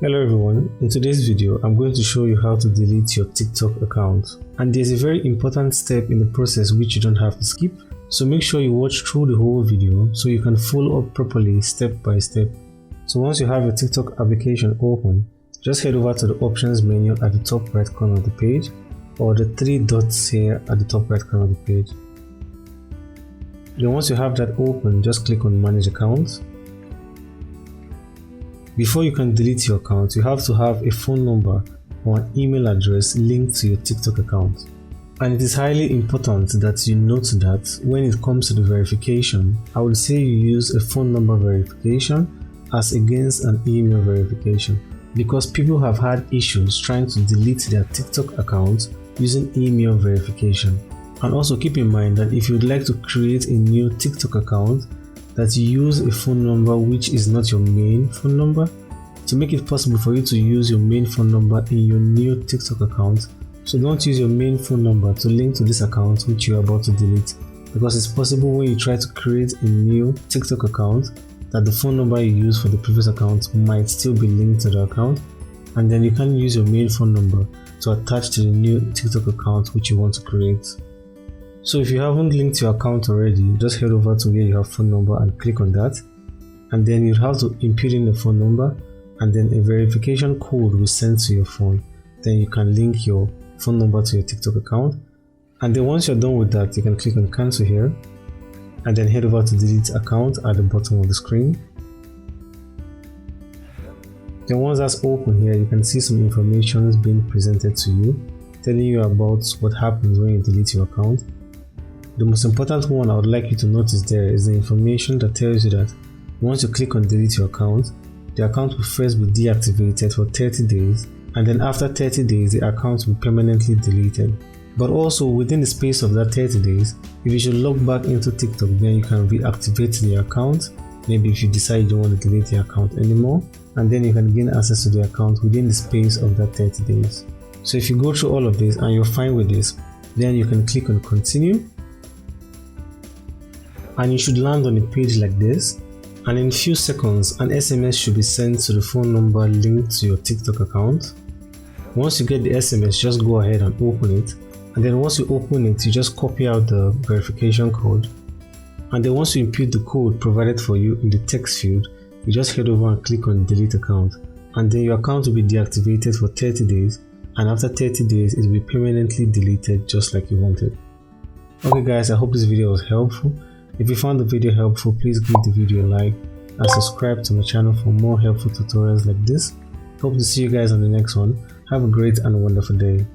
Hello everyone, in today's video I'm going to show you how to delete your TikTok account, and there's a very important step in the process which you don't have to skip, so make sure you watch through the whole video so you can follow up properly step by step. So once you have your TikTok application open, just head over to the options menu at the top right corner of the page, or the three dots here at the top right corner of the page. Then once you have that open, just click on manage accounts. Before you can delete your account, you have to have a phone number or an email address linked to your TikTok account. And it is highly important that you note that when it comes to the verification, I would say you use a phone number verification as against an email verification, because people have had issues trying to delete their TikTok accounts using email verification. And also keep in mind that if you would like to create a new TikTok account, that you use a phone number which is not your main phone number, to make it possible for you to use your main phone number in your new TikTok account. So don't use your main phone number to link to this account which you are about to delete, because it's possible when you try to create a new TikTok account that the phone number you use for the previous account might still be linked to the account, and then you can't use your main phone number to attach to the new TikTok account which you want to create. So if you haven't linked your account already, just head over to where you have phone number and click on that, and then you have to input in the phone number, and then a verification code will send to your phone. Then you can link your phone number to your TikTok account, and then once you're done with that, you can click on cancel here, and then head over to delete account at the bottom of the screen. Then once that's open here, you can see some information being presented to you, telling you about what happens when you delete your account. The most important one I would like you to notice there is the information that tells you that once you click on delete your account, the account will first be deactivated for 30 days, and then after 30 days the account will be permanently deleted. But also within the space of that 30 days, if you should log back into TikTok, then you can reactivate the account, maybe if you decide you don't want to delete the account anymore, and then you can gain access to the account within the space of that 30 days. So if you go through all of this and you're fine with this, then you can click on continue, and you should land on a page like this, and in a few seconds an SMS should be sent to the phone number linked to your TikTok account. Once you get the SMS, just go ahead and open it, and then once you open it, you just copy out the verification code, and then once you input the code provided for you in the text field, you just head over and click on delete account, and then your account will be deactivated for 30 days, and after 30 days it will be permanently deleted just like you wanted. Okay guys, I hope this video was helpful. If you found the video helpful, please give the video a like and subscribe to my channel for more helpful tutorials like this. Hope to see you guys on the next one. Have a great and wonderful day.